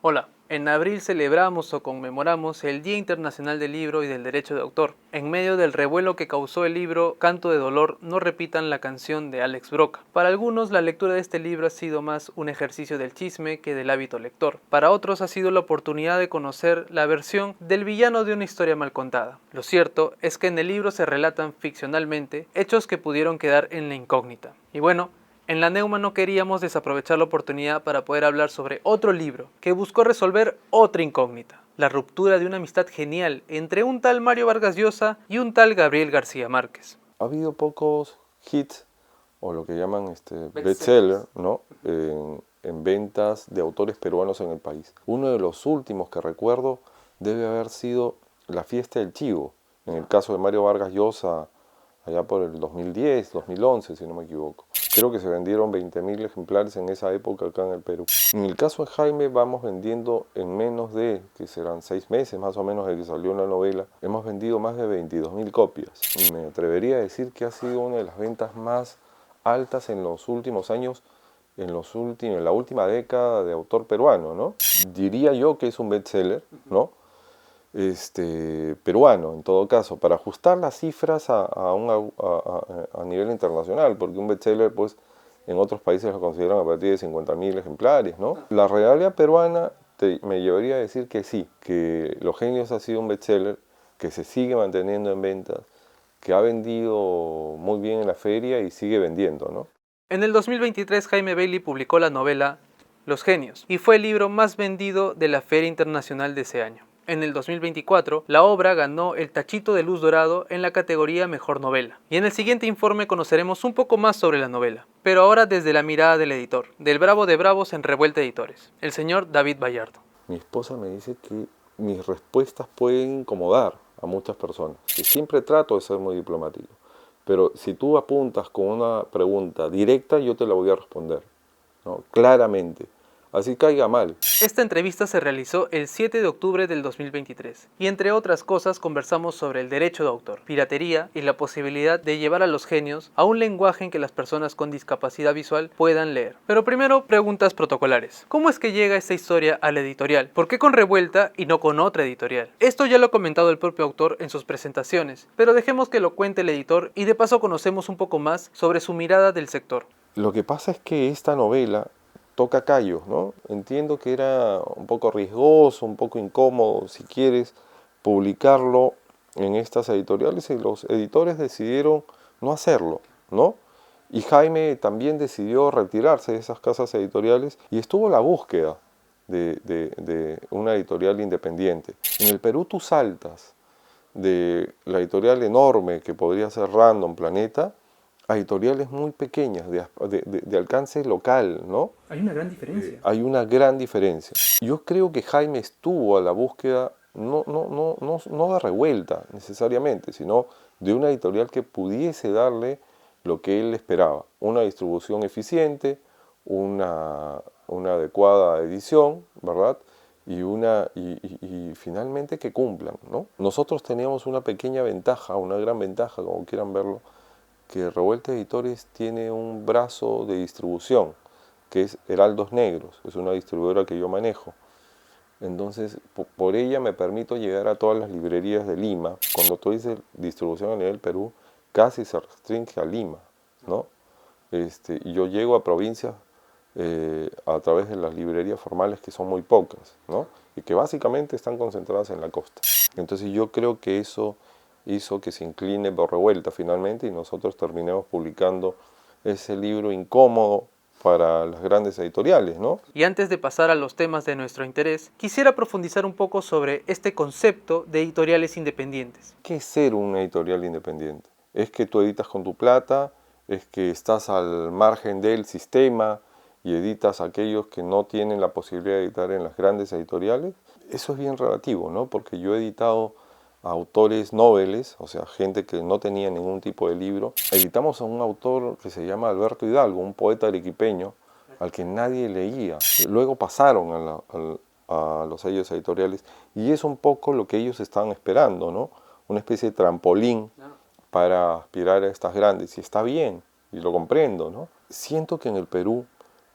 Hola, en abril celebramos o conmemoramos el Día Internacional del Libro y del Derecho de Autor. En medio del revuelo que causó el libro Canto de Dolor, no repitan la canción de Alex Broca. Para algunos, la lectura de este libro ha sido más un ejercicio del chisme que del hábito lector. Para otros ha sido la oportunidad de conocer la versión del villano de una historia mal contada. Lo cierto es que en el libro se relatan ficcionalmente hechos que pudieron quedar en la incógnita. Y bueno, en la Neuma no queríamos desaprovechar la oportunidad para poder hablar sobre otro libro que buscó resolver otra incógnita: la ruptura de una amistad genial entre un tal Mario Vargas Llosa y un tal Gabriel García Márquez. Ha habido pocos hits, o lo que llaman bestseller, ¿no? En ventas de autores peruanos en el país. Uno de los últimos que recuerdo debe haber sido La fiesta del chivo, en el caso de Mario Vargas Llosa, allá por el 2010, 2011, si no me equivoco. Creo que se vendieron 20.000 ejemplares en esa época acá en el Perú. En el caso de Jaime vamos vendiendo en menos de, que serán 6 meses más o menos de que salió la novela, hemos vendido más de 22.000 copias. Y me atrevería a decir que ha sido una de las ventas más altas en los últimos años, en la última década de autor peruano, ¿no? Diría yo que es un bestseller, ¿no? Peruano en todo caso, para ajustar las cifras a nivel internacional, porque un bestseller pues en otros países lo consideran a partir de 50.000 ejemplares, ¿no? La realidad peruana me llevaría a decir que sí, que Los Genios ha sido un bestseller, que se sigue manteniendo en ventas, que ha vendido muy bien en la feria y sigue vendiendo, ¿no? En el 2023 Jaime Bailey publicó la novela Los Genios y fue el libro más vendido de la Feria Internacional de ese año. En el 2024, la obra ganó el Tachito de Luz Dorado en la categoría Mejor Novela. Y en el siguiente informe conoceremos un poco más sobre la novela, pero ahora desde la mirada del editor, del bravo de bravos en Revuelta Editores, el señor David Bayardo. Mi esposa me dice que mis respuestas pueden incomodar a muchas personas, que siempre trato de ser muy diplomático, pero si tú apuntas con una pregunta directa, yo te la voy a responder, ¿no? Claramente, así caiga mal. Esta entrevista se realizó el 7 de octubre del 2023 y entre otras cosas conversamos sobre el derecho de autor, piratería y la posibilidad de llevar a Los Genios a un lenguaje en que las personas con discapacidad visual puedan leer. Pero primero, preguntas protocolares. ¿Cómo es que llega esta historia a la editorial? ¿Por qué con Revuelta y no con otra editorial? Esto ya lo ha comentado el propio autor en sus presentaciones, pero dejemos que lo cuente el editor y de paso conocemos un poco más sobre su mirada del sector. Lo que pasa es que esta novela toca callos, ¿no? Entiendo que era un poco riesgoso, un poco incómodo, si quieres, publicarlo en estas editoriales y los editores decidieron no hacerlo, ¿no? Y Jaime también decidió retirarse de esas casas editoriales y estuvo en la búsqueda de una editorial independiente. En el Perú tú saltas de la editorial enorme que podría ser Random Planeta a editoriales muy pequeñas, de alcance local, ¿no? Hay una gran diferencia. Hay una gran diferencia. Yo creo que Jaime estuvo a la búsqueda no de Revuelta necesariamente, sino de una editorial que pudiese darle lo que él esperaba: una distribución eficiente, una adecuada edición, ¿verdad? Y finalmente que cumplan, ¿no? Nosotros teníamos una pequeña ventaja, una gran ventaja, como quieran verlo, que Revuelta Editores tiene un brazo de distribución, que es Heraldos Negros, es una distribuidora que yo manejo. Entonces, por ella me permito llegar a todas las librerías de Lima. Cuando tú dices distribución a nivel Perú, casi se restringe a Lima, ¿no? Y yo llego a provincias a través de las librerías formales, que son muy pocas, ¿no? Y que básicamente están concentradas en la costa. Entonces yo creo que eso hizo que se incline por Revuelta finalmente y nosotros terminemos publicando ese libro incómodo para las grandes editoriales, ¿no? Y antes de pasar a los temas de nuestro interés, quisiera profundizar un poco sobre este concepto de editoriales independientes. ¿Qué es ser una editorial independiente? ¿Es que tú editas con tu plata? ¿Es que estás al margen del sistema y editas a aquellos que no tienen la posibilidad de editar en las grandes editoriales? Eso es bien relativo, ¿no? Porque yo he editado a autores noveles, o sea, gente que no tenía ningún tipo de libro. Editamos a un autor que se llama Alberto Hidalgo, un poeta arequipeño, al que nadie leía. Luego pasaron a los sellos editoriales y es un poco lo que ellos estaban esperando, ¿no? Una especie de trampolín para aspirar a estas grandes, y está bien, y lo comprendo, ¿no? Siento que en el Perú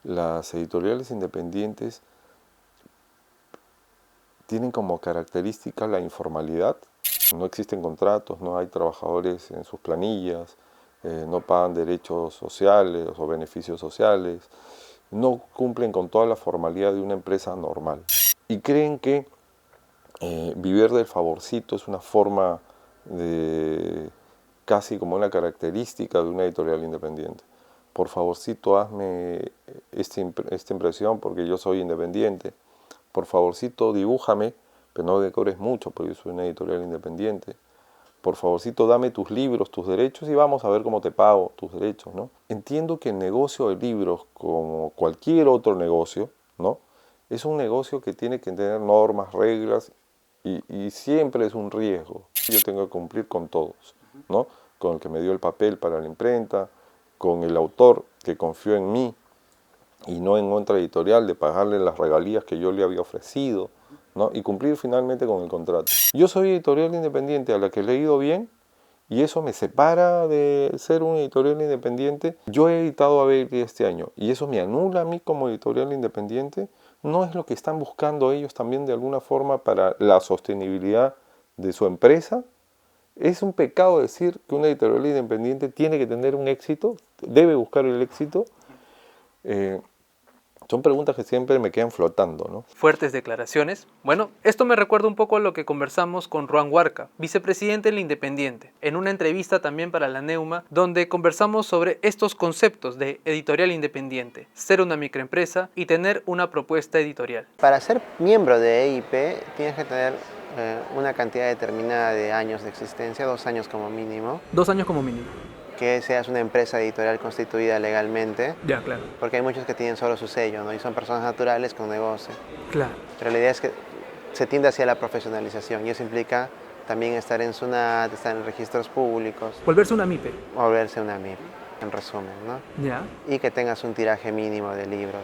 las editoriales independientes tienen como característica la informalidad. No existen contratos, no hay trabajadores en sus planillas, no pagan derechos sociales o beneficios sociales, no cumplen con toda la formalidad de una empresa normal. Y creen que vivir del favorcito es una forma de, casi como una característica de una editorial independiente. Por favorcito, hazme esta impresión porque yo soy independiente. Por favorcito, dibújame, pero no decores mucho porque yo soy una editorial independiente. Por favorcito, dame tus libros, tus derechos y vamos a ver cómo te pago tus derechos, ¿no? Entiendo que el negocio de libros, como cualquier otro negocio, ¿no?, es un negocio que tiene que tener normas, reglas y siempre es un riesgo. Yo tengo que cumplir con todos, ¿no? Con el que me dio el papel para la imprenta, con el autor que confió en mí y no en otra editorial, de pagarle las regalías que yo le había ofrecido, ¿no? Y cumplir finalmente con el contrato. Yo soy editorial independiente a la que le he ido bien y eso me separa de ser un editorial independiente. Yo he editado a Bailey este año y eso me anula a mí como editorial independiente. ¿No es lo que están buscando ellos también de alguna forma para la sostenibilidad de su empresa? ¿Es un pecado decir que una editorial independiente tiene que tener un éxito, debe buscar el éxito? Son preguntas que siempre me quedan flotando, ¿no? Fuertes declaraciones. Bueno, esto me recuerda un poco a lo que conversamos con Ruan Huarca, vicepresidente del Independiente, en una entrevista también para la Neuma, donde conversamos sobre estos conceptos de editorial independiente, ser una microempresa y tener una propuesta editorial. Para ser miembro de EIP tienes que tener una cantidad determinada de años de existencia, 2 años como mínimo. 2 años como mínimo. Que seas una empresa editorial constituida legalmente. Ya, claro. Porque hay muchos que tienen solo su sello, ¿no? Y son personas naturales con negocio. Claro. Pero la idea es que se tiende hacia la profesionalización y eso implica también estar en SUNAT, estar en registros públicos. Volverse una MIPE. Volverse una MIP, en resumen, ¿no? Ya. Y que tengas un tiraje mínimo de libros.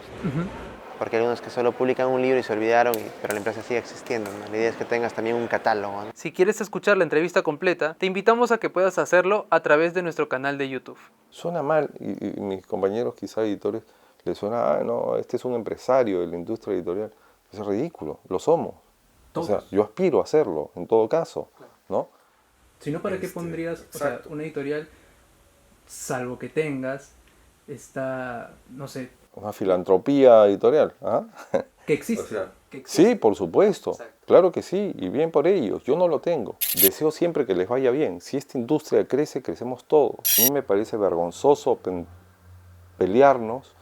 Porque hay algunos que solo publican un libro y se olvidaron, pero la empresa sigue existiendo, ¿no? La idea es que tengas también un catálogo, ¿no? Si quieres escuchar la entrevista completa, te invitamos a que puedas hacerlo a través de nuestro canal de YouTube. Suena mal y mis compañeros quizá editores les suena, no, este es un empresario de la industria editorial. Es ridículo, lo somos. Todos. O sea, yo aspiro a hacerlo, en todo caso, ¿no? Si no, ¿para qué pondrías, o sea, una editorial, salvo que tengas esta, no sé, Una filantropía editorial, ¿ah? que existe? O sea, que existe. sí, por supuesto. Exacto. Claro que sí, y bien por ellos. Yo no lo tengo. Deseo siempre que les vaya bien. Si esta industria crece, crecemos todos. A mí me parece vergonzoso pelearnos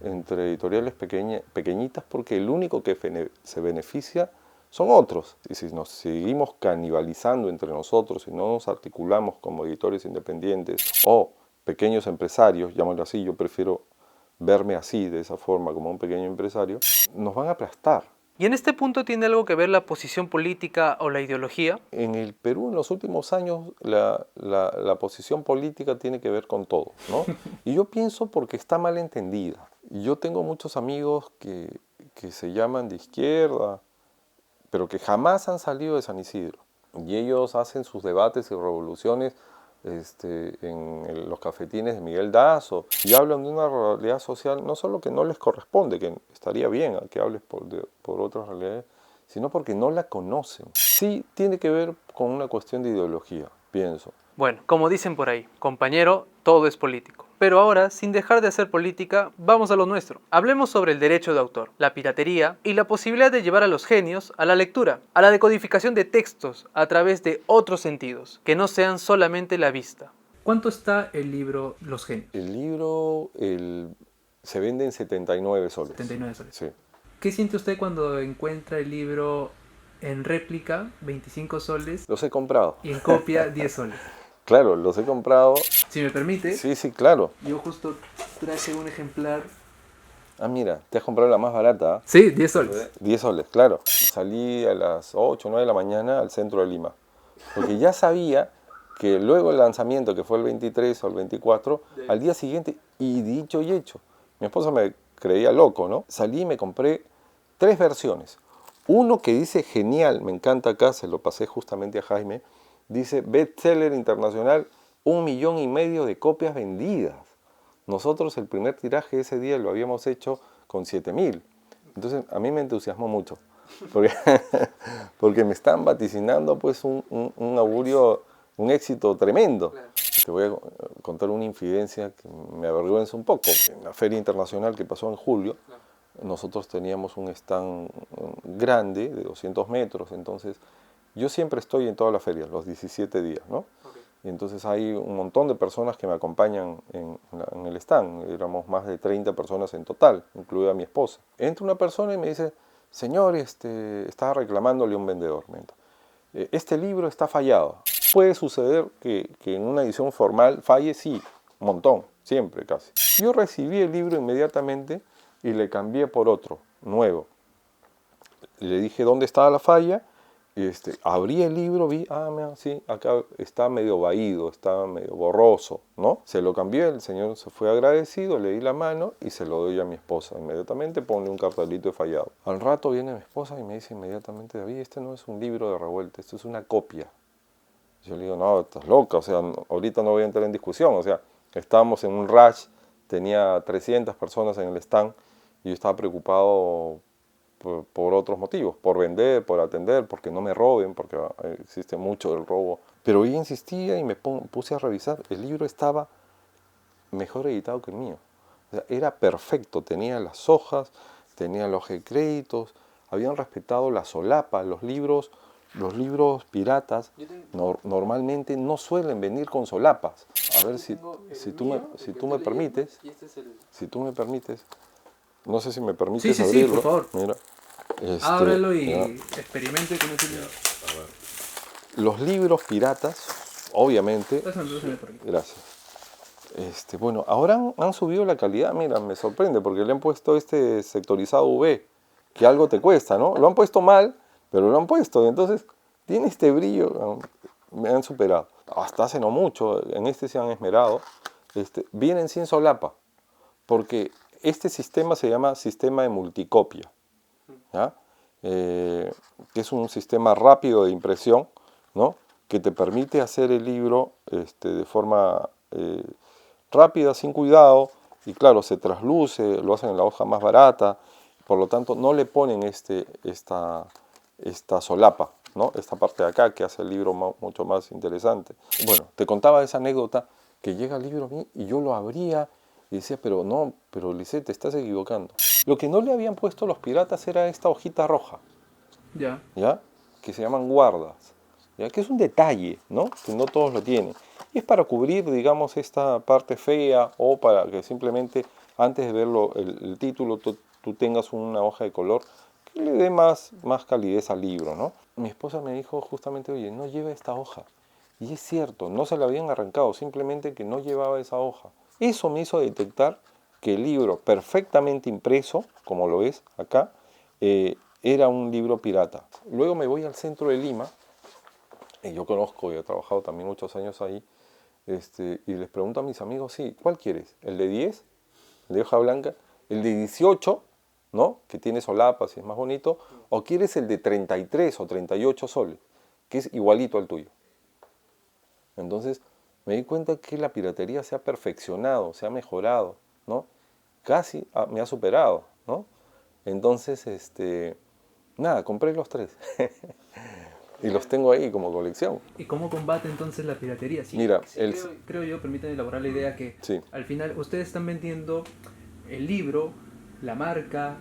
entre editoriales pequeñitas porque el único que se beneficia son otros. Y si nos seguimos canibalizando entre nosotros y no nos articulamos como editores independientes o pequeños empresarios, llamémoslo así, yo prefiero verme así, de esa forma, como un pequeño empresario, nos van a aplastar. ¿Y en este punto tiene algo que ver la posición política o la ideología? En el Perú, en los últimos años, la posición política tiene que ver con todo, ¿no? Y yo pienso porque está mal entendida. Yo tengo muchos amigos que se llaman de izquierda, pero que jamás han salido de San Isidro. Y ellos hacen sus debates y revoluciones en los cafetines de Miguel Dazo y hablan de una realidad social no solo que no les corresponde, que estaría bien que hables por otras realidades, sino porque no la conocen. Sí tiene que ver con una cuestión de ideología, pienso. Bueno, como dicen por ahí, compañero, todo es político. Pero ahora, sin dejar de hacer política, vamos a lo nuestro. Hablemos sobre el derecho de autor, la piratería y la posibilidad de llevar a los genios a la lectura, a la decodificación de textos a través de otros sentidos, que no sean solamente la vista. ¿Cuánto está el libro Los Genios? El libro se vende en 79 soles. 79 soles. Sí. ¿Qué siente usted cuando encuentra el libro en réplica, 25 soles? Los he comprado. Y en copia, 10 soles. Claro, los he comprado. Si me permite. Sí, claro. Yo justo traje un ejemplar. Ah, mira, te has comprado la más barata. Sí, 10 soles. 10 soles, claro. Salí a las 8 o 9 de la mañana al centro de Lima. Porque ya sabía que luego el lanzamiento, que fue el 23 o el 24, al día siguiente, y dicho y hecho, mi esposa me creía loco, ¿no? Salí y me compré 3 versiones. Uno que dice genial, me encanta acá, se lo pasé justamente a Jaime, dice bestseller internacional, 1,5 millones de copias vendidas. Nosotros el primer tiraje ese día lo habíamos hecho con 7,000. Entonces a mí me entusiasmó mucho. porque, porque me están vaticinando pues un augurio, un éxito tremendo. Claro. Te voy a contar una infidencia que me avergüenza un poco. En la feria internacional que pasó en julio, Claro. nosotros teníamos un stand grande de 200 metros, entonces yo siempre estoy en toda la feria, los 17 días, ¿no? Okay. Y entonces hay un montón de personas que me acompañan en el stand. Éramos más de 30 personas en total, incluida mi esposa. Entra una persona y me dice, señor, estaba reclamándole a un vendedor. Este libro está fallado. Puede suceder que en una edición formal falle, sí, un montón, siempre casi. Yo recibí el libro inmediatamente y le cambié por otro, nuevo. Le dije dónde estaba la falla. Abrí el libro, vi, mira, sí, acá está medio vaído, está medio borroso, ¿no? Se lo cambié, el señor se fue agradecido, le di la mano y se lo doy a mi esposa. Inmediatamente pone un cartelito de fallado. Al rato viene mi esposa y me dice inmediatamente, David, este no es un libro de revuelta, esto es una copia. Yo le digo, no, estás loca, o sea, ahorita no voy a entrar en discusión, o sea, estábamos en un rush, tenía 300 personas en el stand y yo estaba preocupado por otros motivos, por vender, por atender, porque no me roben, porque existe mucho el robo. Pero ella insistía y me puse a revisar. El libro estaba mejor editado que el mío. O sea, era perfecto, tenía las hojas, tenía los créditos, habían respetado la solapa. Los libros piratas normalmente no suelen venir con solapas. A ver si tú me permites, si tú me permites, no sé si me permites abrirlo. Sí, por favor. Mira, Ábrelo y mira. experimente con ese libro. Los libros piratas, obviamente. Pásame por aquí. Gracias. Bueno, ahora han subido la calidad. Mira, me sorprende porque le han puesto este sectorizado UV, que algo te cuesta, ¿no? Lo han puesto mal, pero lo han puesto. Entonces, tiene este brillo. Me han superado. Hasta hace no mucho, en este se han esmerado. Vienen sin solapa, porque este sistema se llama sistema de multicopia, ¿ya? Que es un sistema rápido de impresión, ¿no? Que te permite hacer el libro de forma rápida, sin cuidado, y claro, se trasluce, lo hacen en la hoja más barata, por lo tanto no le ponen esta solapa, ¿no? Esta parte de acá que hace el libro mucho más interesante. Bueno, te contaba esa anécdota que llega el libro a mí y yo lo abría y decía, pero no, pero Lisette, te estás equivocando. Lo que no le habían puesto los piratas era esta hojita roja, Ya. ¿ya? Que se llaman guardas, ¿ya? Que es un detalle, ¿no? Que no todos lo tienen. Y es para cubrir, digamos, esta parte fea o para que simplemente antes de verlo el título tú tengas una hoja de color que le dé más calidez al libro, ¿no? Mi esposa me dijo justamente, oye, no lleva esta hoja. Y es cierto, no se la habían arrancado, simplemente que no llevaba esa hoja. Eso me hizo detectar que el libro perfectamente impreso, como lo es acá, era un libro pirata. Luego me voy al centro de Lima, y yo conozco y he trabajado también muchos años ahí, y les pregunto a mis amigos, sí, ¿cuál quieres? ¿El de 10? ¿El de hoja blanca? ¿El de 18? ¿No? Que tiene solapas y es más bonito. ¿O quieres el de 33 o 38 soles? Que es igualito al tuyo. Entonces me di cuenta que la piratería se ha perfeccionado, se ha mejorado, ¿no? Casi me ha superado, ¿no? Entonces, nada, compré los 3. Y los tengo ahí como colección. ¿Y cómo combate entonces la piratería? Sí, Mira, sí, creo yo, permítanme elaborar la idea que sí. al final ustedes están vendiendo el libro, la marca,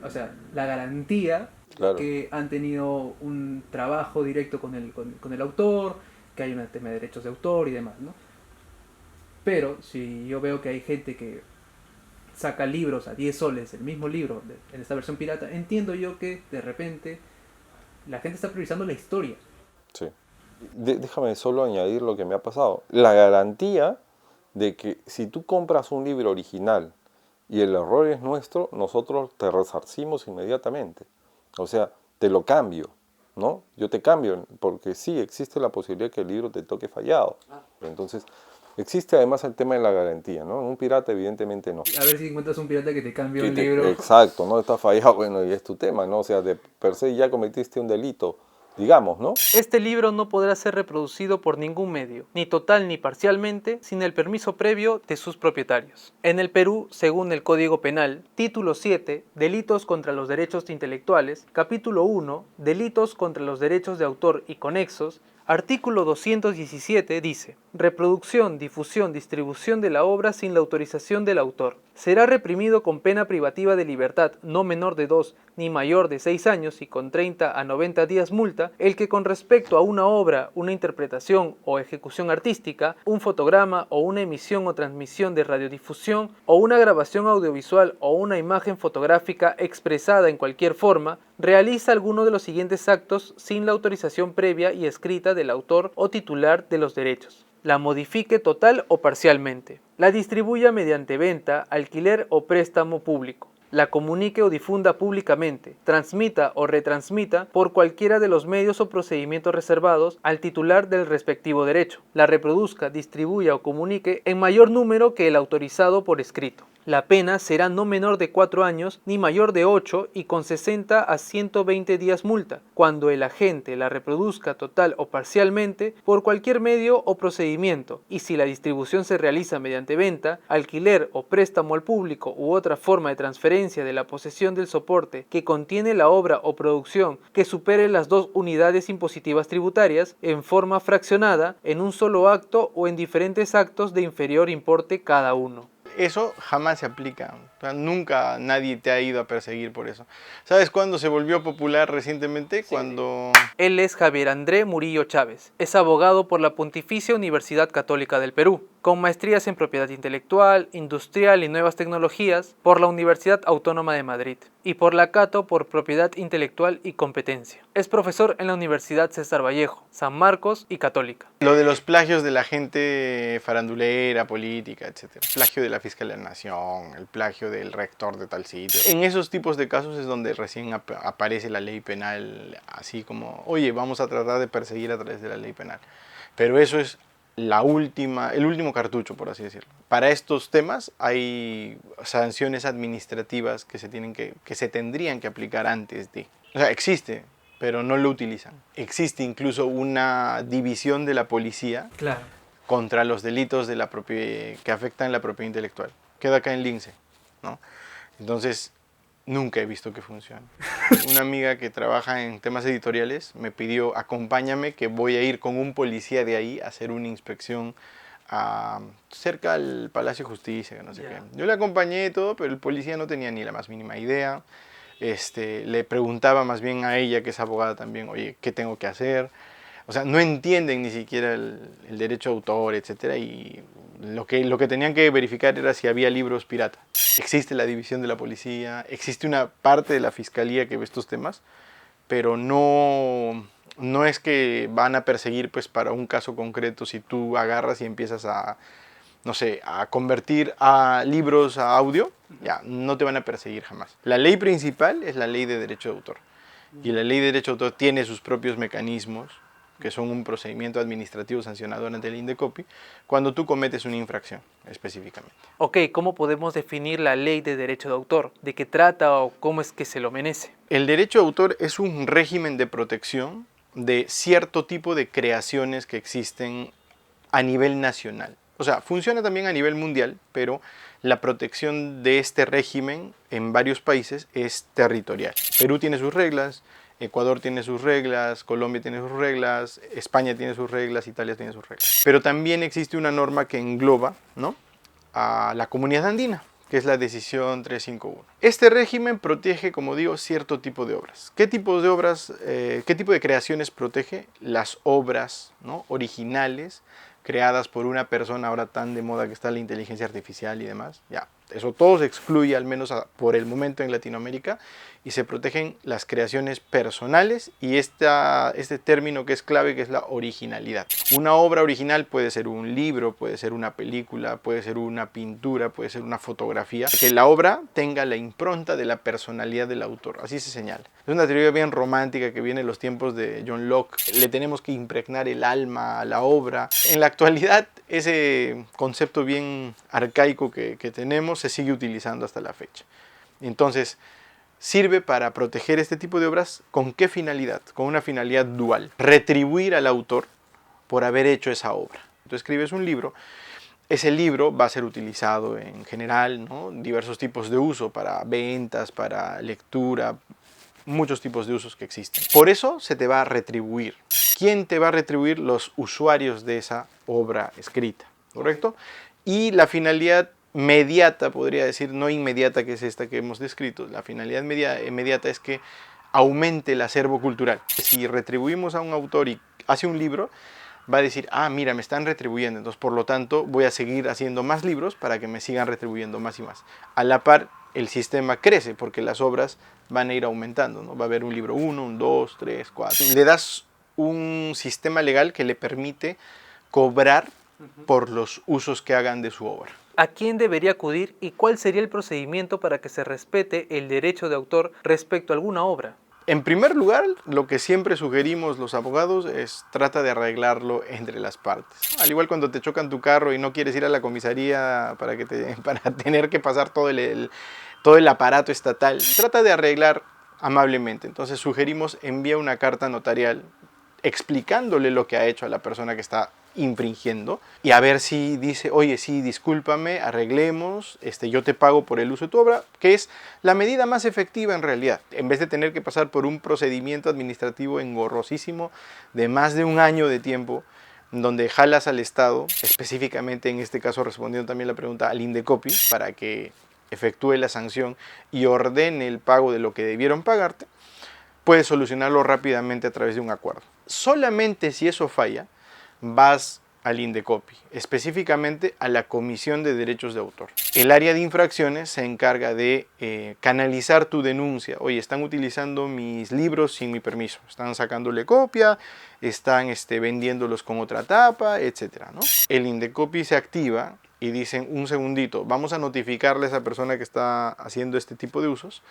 o sea, la garantía, Claro. que han tenido un trabajo directo con el autor, que hay un tema de derechos de autor y demás, ¿no? Pero si yo veo que hay gente que saca libros a 10 soles, el mismo libro en esta versión pirata, entiendo yo que de repente la gente está priorizando la historia. Sí. Déjame solo añadir lo que me ha pasado. La garantía de que si tú compras un libro original y el error es nuestro, nosotros te resarcimos inmediatamente. O sea, te lo cambio, ¿no? Yo te cambio, porque sí, existe la posibilidad que el libro te toque fallado. Entonces, existe además el tema de la garantía, ¿no? En un pirata evidentemente no. A ver si encuentras un pirata que te cambie un libro. Exacto, no está fallado, bueno, y es tu tema, ¿no? O sea, de per se ya cometiste un delito digamos, ¿no? Este libro no podrá ser reproducido por ningún medio, ni total ni parcialmente, sin el permiso previo de sus propietarios. En el Perú, según el Código Penal, título 7, Delitos contra los derechos intelectuales, capítulo 1, Delitos contra los derechos de autor y conexos, artículo 217 dice: reproducción, difusión, distribución de la obra sin la autorización del autor. Será reprimido con pena privativa de libertad no menor de 2 ni mayor de 6 años y con 30 a 90 días multa el que con respecto a una obra, una interpretación o ejecución artística, un fotograma o una emisión o transmisión de radiodifusión o una grabación audiovisual o una imagen fotográfica expresada en cualquier forma, realiza alguno de los siguientes actos sin la autorización previa y escrita del autor o titular de los derechos: la modifique total o parcialmente, la distribuya mediante venta, alquiler o préstamo público, la comunique o difunda públicamente, transmita o retransmita por cualquiera de los medios o procedimientos reservados al titular del respectivo derecho, la reproduzca, distribuya o comunique en mayor número que el autorizado por escrito. La pena será no menor de 4 años ni mayor de 8 y con 60 a 120 días multa, cuando el agente la reproduzca total o parcialmente por cualquier medio o procedimiento, y si la distribución se realiza mediante venta, alquiler o préstamo al público u otra forma de transferencia de la posesión del soporte que contiene la obra o producción que supere las 2 unidades impositivas tributarias en forma fraccionada en un solo acto o en diferentes actos de inferior importe cada uno. Eso jamás se aplica. O sea, nunca nadie te ha ido a perseguir por eso. ¿Sabes cuándo se volvió popular recientemente? Sí. Cuando... Él es Javier André Murillo Chávez. Es abogado por la Pontificia Universidad Católica del Perú, con maestrías en propiedad intelectual, industrial y nuevas tecnologías por la Universidad Autónoma de Madrid y por la Cato por propiedad intelectual y competencia. Es profesor en la Universidad César Vallejo, San Marcos y Católica. Lo de los plagios de la gente farandulera, política, etc. El plagio de la Fiscalía de la Nación, el plagio del rector de tal sitio. En esos tipos de casos es donde recién aparece la ley penal, así como, oye, vamos a tratar de perseguir a través de la ley penal. Pero eso es el último cartucho, por así decirlo. Para estos temas hay sanciones administrativas que se tendrían que aplicar antes de. O sea, existe, pero no lo utilizan. Existe incluso una división de la policía contra los delitos de que afectan la propiedad intelectual. Queda acá en Lince, ¿no? Entonces, nunca he visto que funcione. Una amiga que trabaja en temas editoriales me pidió, acompáñame, que voy a ir con un policía de ahí a hacer una inspección cerca al Palacio de Justicia, que no sé qué. Yo le acompañé y todo, pero el policía no tenía ni la más mínima idea. Le preguntaba más bien a ella, que es abogada también, oye, ¿qué tengo que hacer? O sea, no entienden ni siquiera el derecho de autor, etc. Y lo que tenían que verificar era si había libros pirata. Existe la división de la policía, existe una parte de la fiscalía que ve estos temas, pero no es que van a perseguir pues para un caso concreto si tú agarras y empiezas a, no sé, a convertir a libros a audio, ya, no te van a perseguir jamás. La ley principal es la ley de derecho de autor. Y la ley de derecho de autor tiene sus propios mecanismos, que son un procedimiento administrativo sancionador ante el INDECOPI, cuando tú cometes una infracción específicamente. Ok, ¿cómo podemos definir la ley de derecho de autor? ¿De qué trata o cómo es que se lo merece? El derecho de autor es un régimen de protección de cierto tipo de creaciones que existen a nivel nacional. O sea, funciona también a nivel mundial, pero la protección de este régimen en varios países es territorial. Perú tiene sus reglas, Ecuador tiene sus reglas, Colombia tiene sus reglas, España tiene sus reglas, Italia tiene sus reglas. Pero también existe una norma que engloba, ¿no?, a la comunidad andina, que es la decisión 351. Este régimen protege, como digo, cierto tipo de obras. ¿Qué tipos de obras, qué tipo de creaciones protege? Las obras, ¿no?, originales, creadas por una persona, ahora tan de moda que está la inteligencia artificial y demás. Ya, eso todo se excluye, al menos por el momento en Latinoamérica, y se protegen las creaciones personales y este término que es clave, que es la originalidad. Una obra original puede ser un libro, puede ser una película, puede ser una pintura, puede ser una fotografía. Que la obra tenga la impronta de la personalidad del autor, así se señala. Es una teoría bien romántica que viene en los tiempos de John Locke. Le tenemos que impregnar el alma a la obra. En la actualidad, ese concepto bien arcaico que tenemos se sigue utilizando hasta la fecha. Entonces, sirve para proteger este tipo de obras. ¿Con qué finalidad? Con una finalidad dual. Retribuir al autor por haber hecho esa obra. Tú escribes un libro, ese libro va a ser utilizado en general, ¿no? Diversos tipos de uso, para ventas, para lectura, muchos tipos de usos que existen. Por eso se te va a retribuir. ¿Quién te va a retribuir? Los usuarios de esa obra escrita, ¿correcto? Y la finalidad mediata, podría decir, no inmediata, que es esta que hemos descrito, la finalidad inmediata es que aumente el acervo cultural. Si retribuimos a un autor y hace un libro, va a decir, ah, mira, me están retribuyendo, entonces por lo tanto voy a seguir haciendo más libros para que me sigan retribuyendo más y más. A la par, el sistema crece porque las obras van a ir aumentando, ¿no? Va a haber un libro 1, un 2, 3, 4. Le das un sistema legal que le permite cobrar por los usos que hagan de su obra. ¿A quién debería acudir y cuál sería el procedimiento para que se respete el derecho de autor respecto a alguna obra? En primer lugar, lo que siempre sugerimos los abogados es trata de arreglarlo entre las partes. Al igual cuando te chocan tu carro y no quieres ir a la comisaría para tener que pasar todo el aparato estatal, trata de arreglar amablemente. Entonces sugerimos envía una carta notarial explicándole lo que ha hecho a la persona que está infringiendo y a ver si dice, oye, sí, discúlpame, arreglemos, yo te pago por el uso de tu obra, que es la medida más efectiva en realidad. En vez de tener que pasar por un procedimiento administrativo engorrosísimo de más de un año de tiempo, donde jalas al Estado, específicamente en este caso respondiendo también la pregunta al Indecopi, para que efectúe la sanción y ordene el pago de lo que debieron pagarte, puedes solucionarlo rápidamente a través de un acuerdo. Solamente si eso falla, vas al Indecopi, específicamente a la Comisión de Derechos de Autor. El área de infracciones se encarga de canalizar tu denuncia. Oye, están utilizando mis libros sin mi permiso, están sacándole copia, están vendiéndolos con otra tapa, etc., ¿no? El Indecopi se activa y dicen, un segundito, vamos a notificarle a esa persona que está haciendo este tipo de usos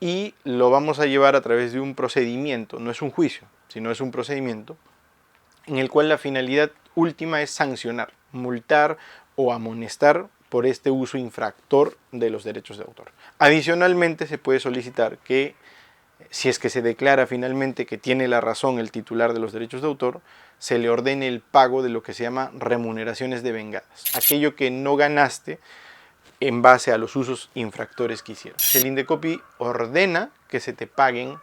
y lo vamos a llevar a través de un procedimiento, no es un juicio, sino es un procedimiento en el cual la finalidad última es sancionar, multar o amonestar por este uso infractor de los derechos de autor. Adicionalmente, se puede solicitar que, si es que se declara finalmente que tiene la razón el titular de los derechos de autor, se le ordene el pago de lo que se llama remuneraciones devengadas, aquello que no ganaste en base a los usos infractores que hicieron. El Indecopi ordena que se te paguen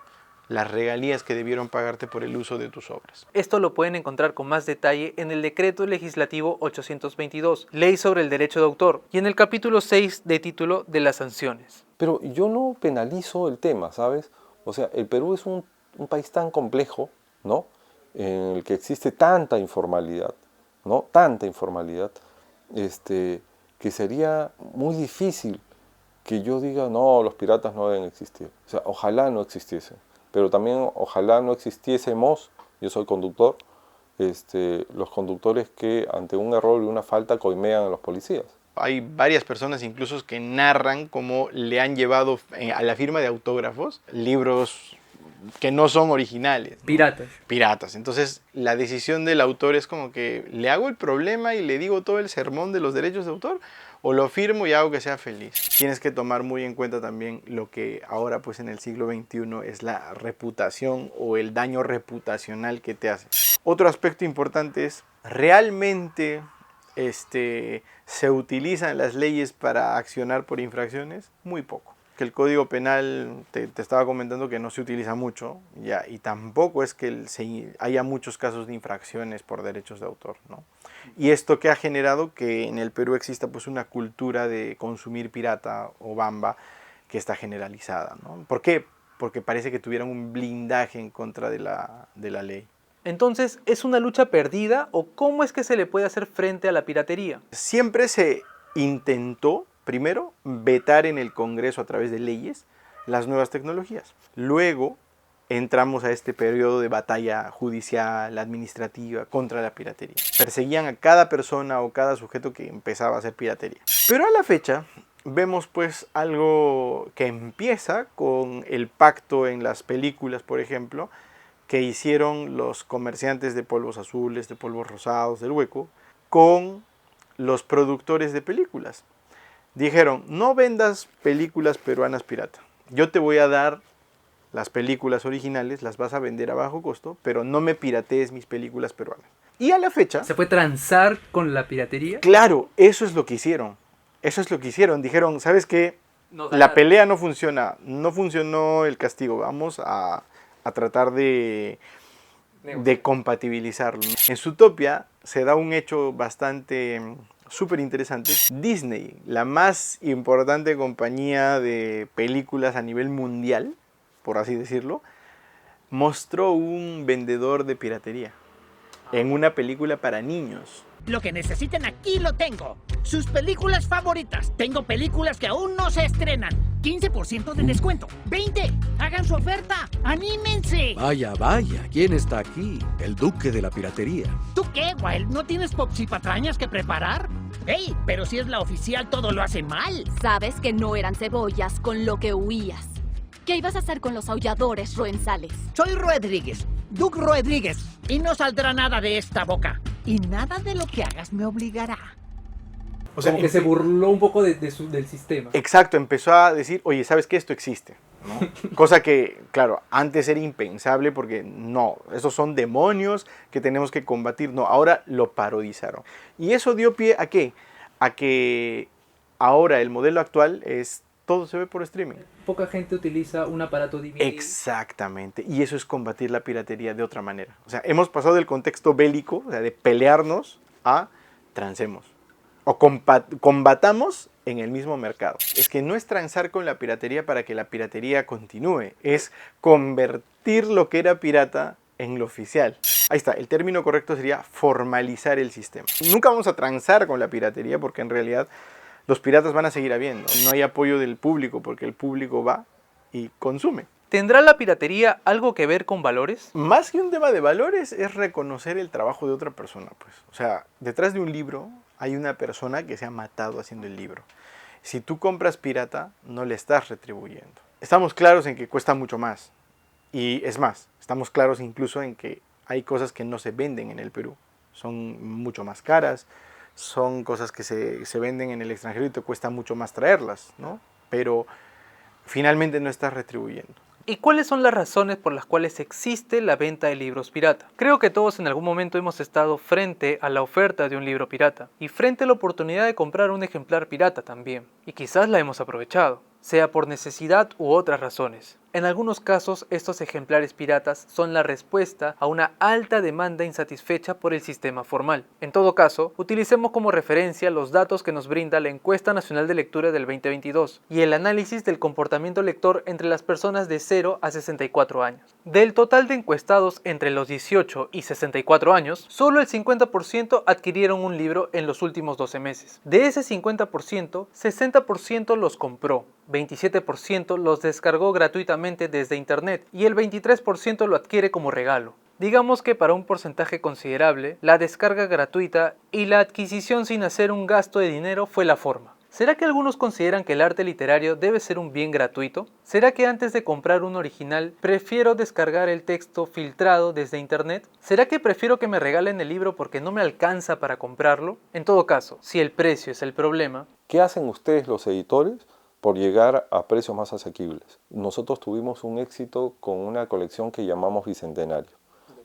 las regalías que debieron pagarte por el uso de tus obras. Esto lo pueden encontrar con más detalle en el Decreto Legislativo 822, Ley sobre el Derecho de Autor, y en el capítulo 6 de título de las sanciones. Pero yo no penalizo el tema, ¿sabes? O sea, el Perú es un país tan complejo, ¿no? En el que existe tanta informalidad, ¿no? Tanta informalidad, que sería muy difícil que yo diga, no, los piratas no deben existir. O sea, ojalá no existiesen. Pero también ojalá no existiésemos, yo soy conductor, los conductores que ante un error y una falta coimean a los policías. Hay varias personas incluso que narran cómo le han llevado a la firma de autógrafos libros que no son originales, ¿no? Piratas. Entonces la decisión del autor es como que le hago el problema y le digo todo el sermón de los derechos de autor, o lo firmo y hago que sea feliz. Tienes que tomar muy en cuenta también lo que ahora pues en el siglo XXI es la reputación o el daño reputacional que te hace. Otro aspecto importante es, ¿realmente se utilizan las leyes para accionar por infracciones? Muy poco. Que el Código Penal, te estaba comentando que no se utiliza mucho, ya, y tampoco es que haya muchos casos de infracciones por derechos de autor, ¿no? Y esto que ha generado que en el Perú exista pues una cultura de consumir pirata o bamba que está generalizada, ¿no? ¿Por qué? Porque parece que tuvieran un blindaje en contra de la ley. Entonces, ¿es una lucha perdida o cómo es que se le puede hacer frente a la piratería? Siempre se intentó, primero, vetar en el Congreso a través de leyes las nuevas tecnologías. Luego entramos a este periodo de batalla judicial, administrativa contra la piratería. Perseguían a cada persona o cada sujeto que empezaba a hacer piratería. Pero a la fecha vemos pues algo que empieza con el pacto en las películas, por ejemplo, que hicieron los comerciantes de polvos azules, de polvos rosados, del Hueco, con los productores de películas. Dijeron, no vendas películas peruanas pirata. yo te voy a dar las películas originales, las vas a vender a bajo costo, pero no me piratees mis películas peruanas. Y a la fecha... ¿Se fue transar con la piratería? Claro, eso es lo que hicieron. Eso es lo que hicieron. Dijeron, ¿sabes qué? La pelea no funciona. No funcionó el castigo. Vamos a tratar de compatibilizarlo. En Zootopia se da un hecho bastante súper interesante. Disney, la más importante compañía de películas a nivel mundial, por así decirlo, mostró un vendedor de piratería en una película para niños. Lo que necesiten aquí lo tengo. Sus películas favoritas. Tengo películas que aún no se estrenan. 15% de descuento. 20. Hagan su oferta. ¡Anímense! Vaya, vaya. ¿Quién está aquí? El duque de la piratería. ¿Tú qué, Wild? ¿No tienes popsipatrañas que preparar? ¡Ey! Pero si es la oficial, todo lo hace mal. Sabes que no eran cebollas con lo que huías. ¿Qué ibas a hacer con los aulladores, Roenzales? Soy Rodríguez. Duke Rodríguez. Y no saldrá nada de esta boca. Y nada de lo que hagas me obligará. O sea, Como que se burló un poco del sistema. Exacto, empezó a decir, oye, ¿sabes qué? Esto existe, ¿no? Cosa que, claro, antes era impensable porque no, esos son demonios que tenemos que combatir. No, ahora lo parodizaron. Y eso dio pie ¿a qué? A que ahora el modelo actual es todo se ve por streaming. Poca gente utiliza un aparato DVD. Exactamente, y eso es combatir la piratería de otra manera. O sea, hemos pasado del contexto bélico, o sea, de pelearnos, a transemos. O combatamos en el mismo mercado. Es que no es transar con la piratería para que la piratería continúe, es convertir lo que era pirata en lo oficial. Ahí está, el término correcto sería formalizar el sistema. Nunca vamos a transar con la piratería porque en realidad los piratas van a seguir habiendo. No hay apoyo del público porque el público va y consume. ¿Tendrá la piratería algo que ver con valores? Más que un tema de valores es reconocer el trabajo de otra persona, pues. O sea, detrás de un libro hay una persona que se ha matado haciendo el libro. Si tú compras pirata, no le estás retribuyendo. Estamos claros en que cuesta mucho más. Y es más, estamos claros incluso en que hay cosas que no se venden en el Perú. Son mucho más caras, son cosas que se venden en el extranjero y te cuesta mucho más traerlas, ¿no? Pero finalmente no estás retribuyendo. ¿Y cuáles son las razones por las cuales existe la venta de libros pirata? Creo que todos en algún momento hemos estado frente a la oferta de un libro pirata y frente a la oportunidad de comprar un ejemplar pirata también. Y quizás la hemos aprovechado, sea por necesidad u otras razones. En algunos casos, estos ejemplares piratas son la respuesta a una alta demanda insatisfecha por el sistema formal. En todo caso, utilicemos como referencia los datos que nos brinda la Encuesta Nacional de Lectura del 2022 y el análisis del comportamiento lector entre las personas de 0 a 64 años. Del total de encuestados entre los 18 y 64 años, solo el 50% adquirieron un libro en los últimos 12 meses. De ese 50%, 60% los compró, 27% los descargó gratuitamente desde internet y el 23% lo adquiere como regalo. Digamos que para un porcentaje considerable, la descarga gratuita y la adquisición sin hacer un gasto de dinero fue la forma. ¿Será que algunos consideran que el arte literario debe ser un bien gratuito? ¿Será que antes de comprar un original prefiero descargar el texto filtrado desde internet? ¿Será que prefiero que me regalen el libro porque no me alcanza para comprarlo? En todo caso, si el precio es el problema... ¿Qué hacen ustedes los editores por llegar a precios más asequibles? Nosotros tuvimos un éxito con una colección que llamamos Bicentenario,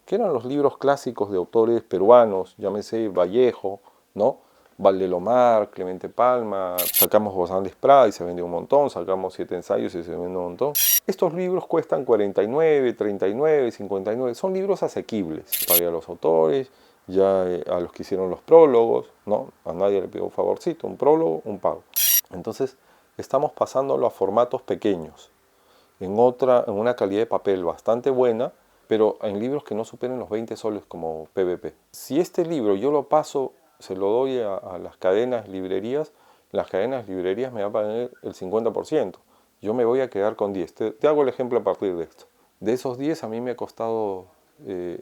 que eran los libros clásicos de autores peruanos, llámese Vallejo, ¿no? Valdelomar, Clemente Palma, sacamos González Prada y se vendió un montón, sacamos 7 ensayos y se vendió un montón. Estos libros cuestan 49, 39, 59, son libros asequibles para los autores, ya a los que hicieron los prólogos, ¿no? A nadie le pido un favorcito, un prólogo, un pago. Entonces, estamos pasándolo a formatos pequeños, en una calidad de papel bastante buena, pero en libros que no superen los 20 soles como PVP. Si este libro yo lo paso, se lo doy a las cadenas librerías, las cadenas librerías me van a pagar el 50%. Yo me voy a quedar con 10. Te hago el ejemplo a partir de esto. De esos 10 a mí me ha costado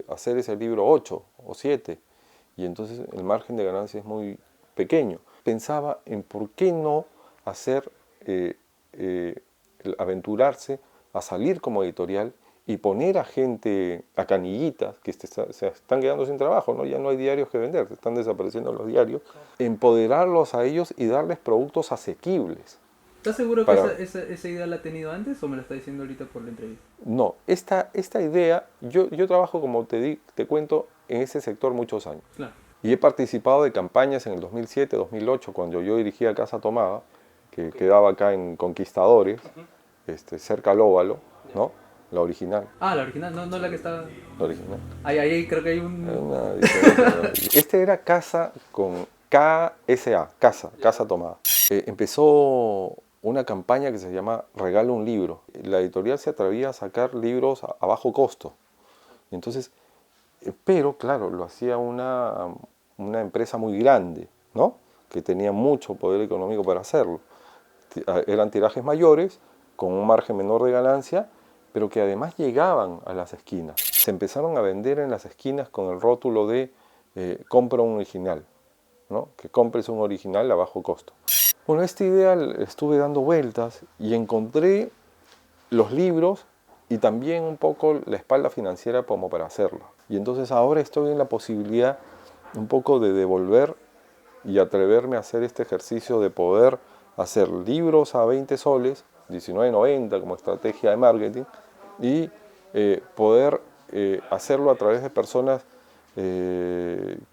hacer ese libro 8 o 7, y entonces el margen de ganancia es muy pequeño. Pensaba en por qué no hacer, aventurarse a salir como editorial y poner a gente, a canillitas que se están quedando sin trabajo, ¿no? Ya no hay diarios que vender, se están desapareciendo los diarios, empoderarlos a ellos y darles productos asequibles, ¿Estás seguro Para- que esa idea la ha tenido antes o me la está diciendo ahorita por la entrevista? No, esta idea, yo trabajo, como te cuento, en ese sector muchos años. Claro. Y he participado de campañas en el 2007, 2008, cuando yo dirigía Casa Tomada, que quedaba acá en Conquistadores, cerca al Óvalo, ¿no? La original. Ah, la original, no la que está... La original. Ahí creo que hay Hay un... una diferencia, ¿no? Este era Casa con KSA, Casa Tomada. Empezó una campaña que se llama Regala un libro. La editorial se atrevía a sacar libros a bajo costo. Entonces, pero claro, lo hacía una empresa muy grande, ¿no? Que tenía mucho poder económico para hacerlo. Eran tirajes mayores, con un margen menor de ganancia, pero que además llegaban a las esquinas. Se empezaron a vender en las esquinas con el rótulo de compra un original, ¿no? Que compres un original a bajo costo. Bueno, esta idea estuve dando vueltas y encontré los libros y también un poco la espalda financiera como para hacerlo. Y entonces ahora estoy en la posibilidad un poco de devolver y atreverme a hacer este ejercicio de poder hacer libros a 20 soles, 19.90 como estrategia de marketing, y poder hacerlo a través de personas,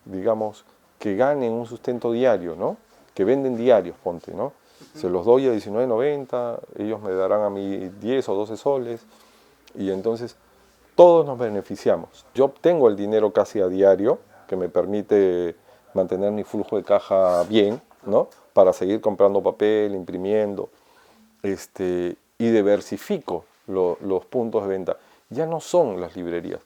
digamos, que ganen un sustento diario, ¿no? Que venden diarios, ponte, ¿no? Se los doy a 19.90, ellos me darán a mí 10 o 12 soles, y entonces todos nos beneficiamos. Yo obtengo el dinero casi a diario, que me permite mantener mi flujo de caja bien, ¿no? Para seguir comprando papel, imprimiendo, y diversifico los puntos de venta. Ya no son las librerías.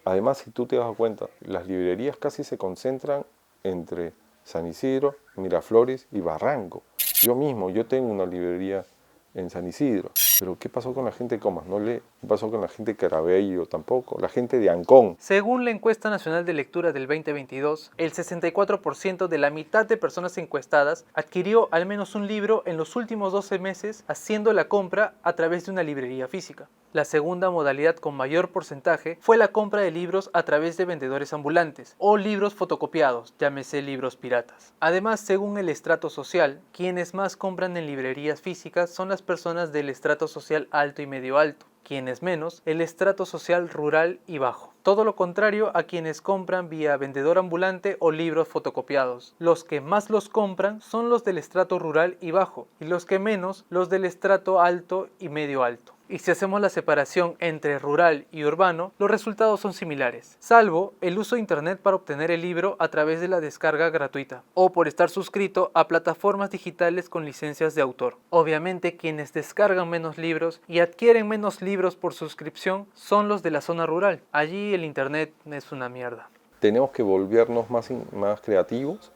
Además, si tú te das cuenta, las librerías casi se concentran entre San Isidro, Miraflores y Barranco. Yo tengo una librería en San Isidro. Pero ¿qué pasó con la gente de Comas? ¿Qué pasó con la gente de Carabello? Tampoco. La gente de Ancón. Según la encuesta nacional de lectura del 2022, el 64% de la mitad de personas encuestadas adquirió al menos un libro en los últimos 12 meses haciendo la compra a través de una librería física. La segunda modalidad con mayor porcentaje fue la compra de libros a través de vendedores ambulantes o libros fotocopiados, llámese libros piratas. Además, según el estrato social, quienes más compran en librerías físicas son las personas del estrato social alto y medio alto, quienes menos, el estrato social rural y bajo. Todo lo contrario a quienes compran vía vendedor ambulante o libros fotocopiados. Los que más los compran son los del estrato rural y bajo, y los que menos, los del estrato alto y medio alto. Y si hacemos la separación entre rural y urbano, los resultados son similares, salvo el uso de internet para obtener el libro a través de la descarga gratuita, o por estar suscrito a plataformas digitales con licencias de autor. Obviamente quienes descargan menos libros y adquieren menos libros por suscripción son los de la zona rural. Allí el internet es una mierda. Tenemos que volvernos más creativos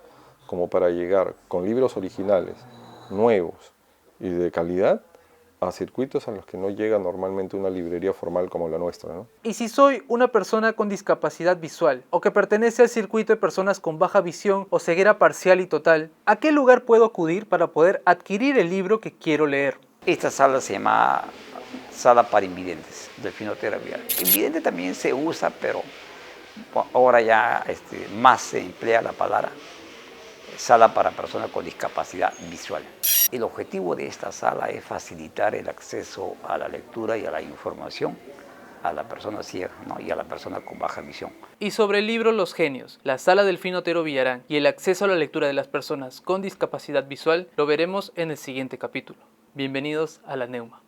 como para llegar con libros originales, nuevos y de calidad a circuitos a los que no llega normalmente una librería formal como la nuestra, ¿no? Y si soy una persona con discapacidad visual o que pertenece al circuito de personas con baja visión o ceguera parcial y total, ¿a qué lugar puedo acudir para poder adquirir el libro que quiero leer? Esta sala se llama Sala para Invidentes, del Finotera Vial. Invidente también se usa, pero ahora ya más se emplea la palabra sala para personas con discapacidad visual. El objetivo de esta sala es facilitar el acceso a la lectura y a la información a la persona ciega, ¿no? Y a la persona con baja visión. Y sobre el libro Los Genios, la sala del Finotero Villarán y el acceso a la lectura de las personas con discapacidad visual lo veremos en el siguiente capítulo. Bienvenidos a la Neuma.